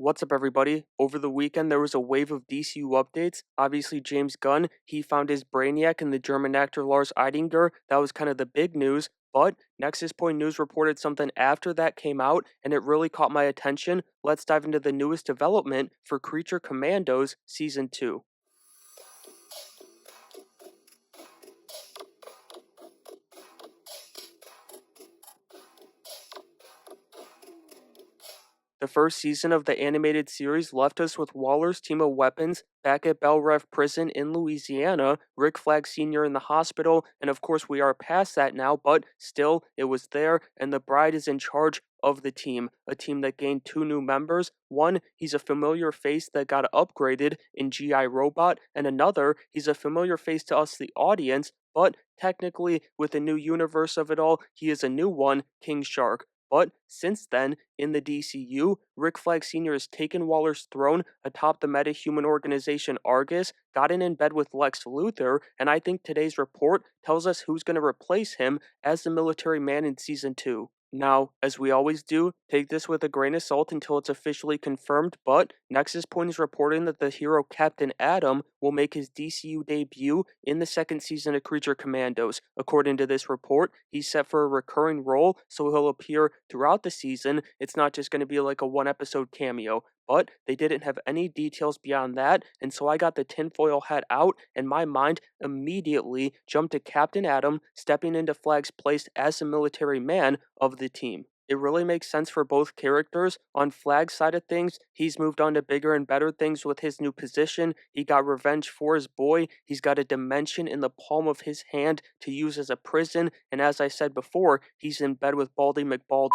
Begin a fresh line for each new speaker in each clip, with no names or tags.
What's up, everybody? Over the weekend, there was a wave of DCU updates. Obviously, James Gunn, he found his Brainiac in the German actor Lars Eidinger. That was kind of the big news. But Nexus Point News reported something after that came out, and it really caught my attention. Let's dive into the newest development for Creature Commandos Season 2. The first season of the animated series left us with Waller's team of weapons back at Belle Reve Prison in Louisiana, Rick Flag Sr. in the hospital, and of course we are past that now, but still, it was there, and the bride is in charge of the team, a team that gained two new members. One, he's a familiar face that got upgraded in GI Robot, and another, he's a familiar face to us, the audience, but technically, with the new universe of it all, he is a new one, King Shark. But since then, in the DCU, Rick Flag Sr. has taken Waller's throne atop the meta-human organization Argus, gotten in bed with Lex Luthor, and I think today's report tells us who's going to replace him as the military man in Season 2. Now, as we always do, take this with a grain of salt until it's officially confirmed, but Nexus Point is reporting that the hero Captain Atom will make his DCU debut in the second season of Creature Commandos. According to this report, he's set for a recurring role, so he'll appear throughout the season. It's not just going to be like a one-episode cameo. But they didn't have any details beyond that, and so I got the tinfoil hat out, and my mind immediately jumped to Captain Atom stepping into Flag's place as the military man of the team. It really makes sense for both characters. On Flag's side of things, he's moved on to bigger and better things with his new position. He got revenge for his boy. He's got a dimension in the palm of his hand to use as a prison. And as I said before, he's in bed with Baldy McBald.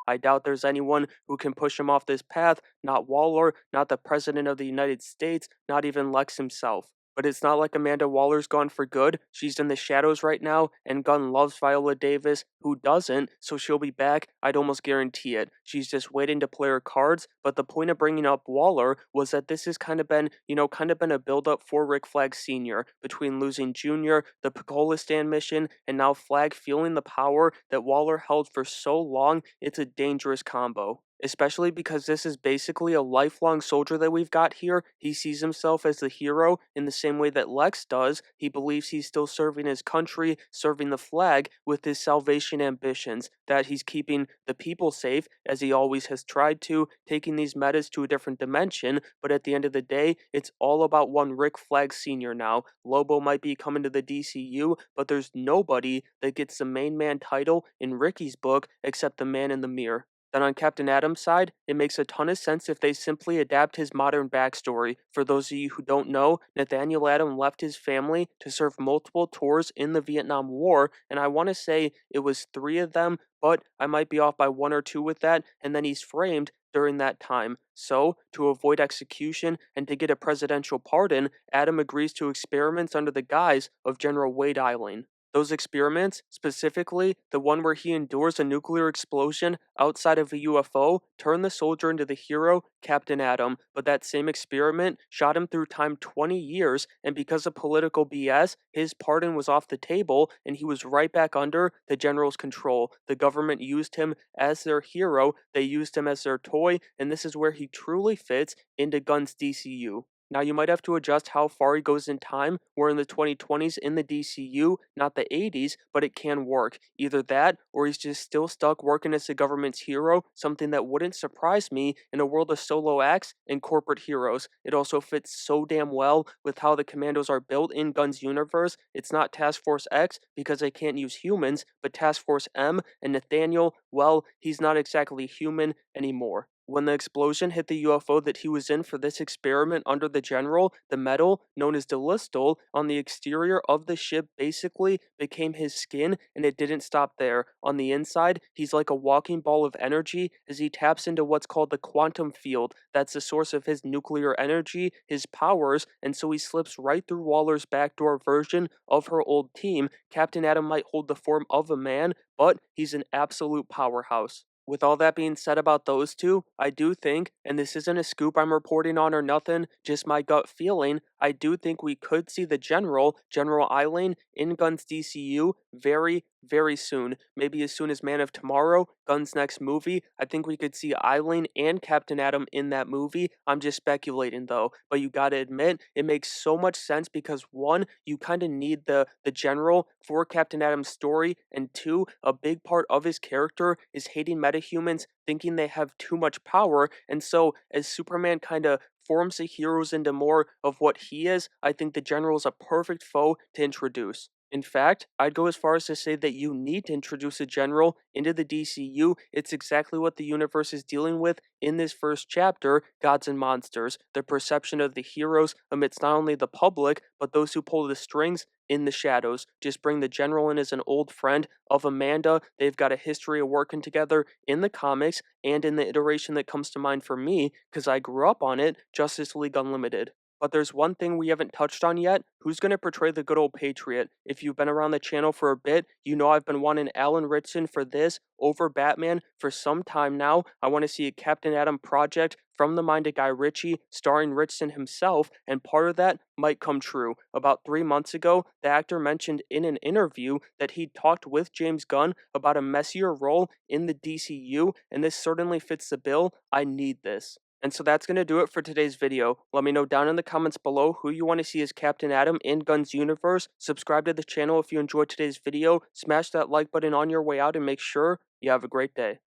I doubt there's anyone who can push him off this path, not Waller, not the President of the United States, not even Lex himself. But it's not like Amanda Waller's gone for good. She's in the shadows right now, and Gunn loves Viola Davis, who doesn't, so she'll be back, I'd almost guarantee it. She's just waiting to play her cards, but the point of bringing up Waller was that this has kind of been a build-up for Rick Flag Sr. between losing Jr., the Picolistan mission, and now Flag feeling the power that Waller held for so long. It's a dangerous combo. Especially because this is basically a lifelong soldier that we've got here. He sees himself as the hero in the same way that Lex does. He believes he's still serving his country, serving the flag with his salvation ambitions, that he's keeping the people safe, as he always has tried to, taking these metas to a different dimension, but at the end of the day, it's all about one Rick Flag Sr. now. Lobo might be coming to the DCU, but there's nobody that gets the main man title in Ricky's book except the man in the mirror. Then on Captain Atom's side, it makes a ton of sense if they simply adapt his modern backstory. For those of you who don't know, Nathaniel Atom left his family to serve multiple tours in the Vietnam War, and I want to say it was 3 of them, but I might be off by 1 or 2 with that, and then he's framed during that time. So, to avoid execution and to get a presidential pardon, Atom agrees to experiments under the guise of General Wade Eiling. Those experiments, specifically the one where he endures a nuclear explosion outside of a UFO, turned the soldier into the hero, Captain Atom, but that same experiment shot him through time 20 years, and because of political BS, his pardon was off the table, and he was right back under the general's control. The government used him as their hero, they used him as their toy, and this is where he truly fits into Gunn's DCU. Now, you might have to adjust how far he goes in time. We're in the 2020s in the DCU, not the 80s, but it can work. Either that, or he's just still stuck working as the government's hero, something that wouldn't surprise me in a world of solo acts and corporate heroes. It also fits so damn well with how the commandos are built in Gunn's universe. It's not Task Force X, because they can't use humans, but Task Force M, and Nathaniel, well, he's not exactly human anymore. When the explosion hit the UFO that he was in for this experiment under the general, the metal, known as Delistal, on the exterior of the ship basically became his skin, and it didn't stop there. On the inside, he's like a walking ball of energy as he taps into what's called the quantum field. That's the source of his nuclear energy, his powers, and so he slips right through Waller's backdoor version of her old team. Captain Atom might hold the form of a man, but he's an absolute powerhouse. With all that being said about those two, I do think, and this isn't a scoop I'm reporting on or nothing, just my gut feeling, I do think we could see the General Eiling, in Gunn's DCU, very, very soon. Maybe as soon as Man of Tomorrow, Gunn's next movie. I think we could see Eileen and Captain Atom in that movie. I'm just speculating though, but you gotta admit it makes so much sense because one, you kind of need the general for Captain Atom's story, and two, a big part of his character is hating metahumans, thinking they have too much power, and so as Superman kind of forms the heroes into more of what he is, I think the general is a perfect foe to introduce. In fact, I'd go as far as to say that you need to introduce a general into the DCU. It's exactly what the universe is dealing with in this first chapter, Gods and Monsters, the perception of the heroes amidst not only the public, but those who pull the strings in the shadows. Just bring the general in as an old friend of Amanda. They've got a history of working together in the comics and in the iteration that comes to mind for me, because I grew up on it, Justice League Unlimited. But there's one thing we haven't touched on yet. Who's going to portray the good old Patriot? If you've been around the channel for a bit, you know I've been wanting Alan Ritson for this over Batman for some time now. I want to see a Captain Atom project from the mind of Guy Ritchie, starring Ritson himself, and part of that might come true. About 3 months ago, the actor mentioned in an interview that he'd talked with James Gunn about a messier role in the DCU, and this certainly fits the bill. I need this. And so that's going to do it for today's video. Let me know down in the comments below who you want to see as Captain Atom in Gunn's universe. Subscribe to the channel if you enjoyed today's video. Smash that like button on your way out and make sure you have a great day.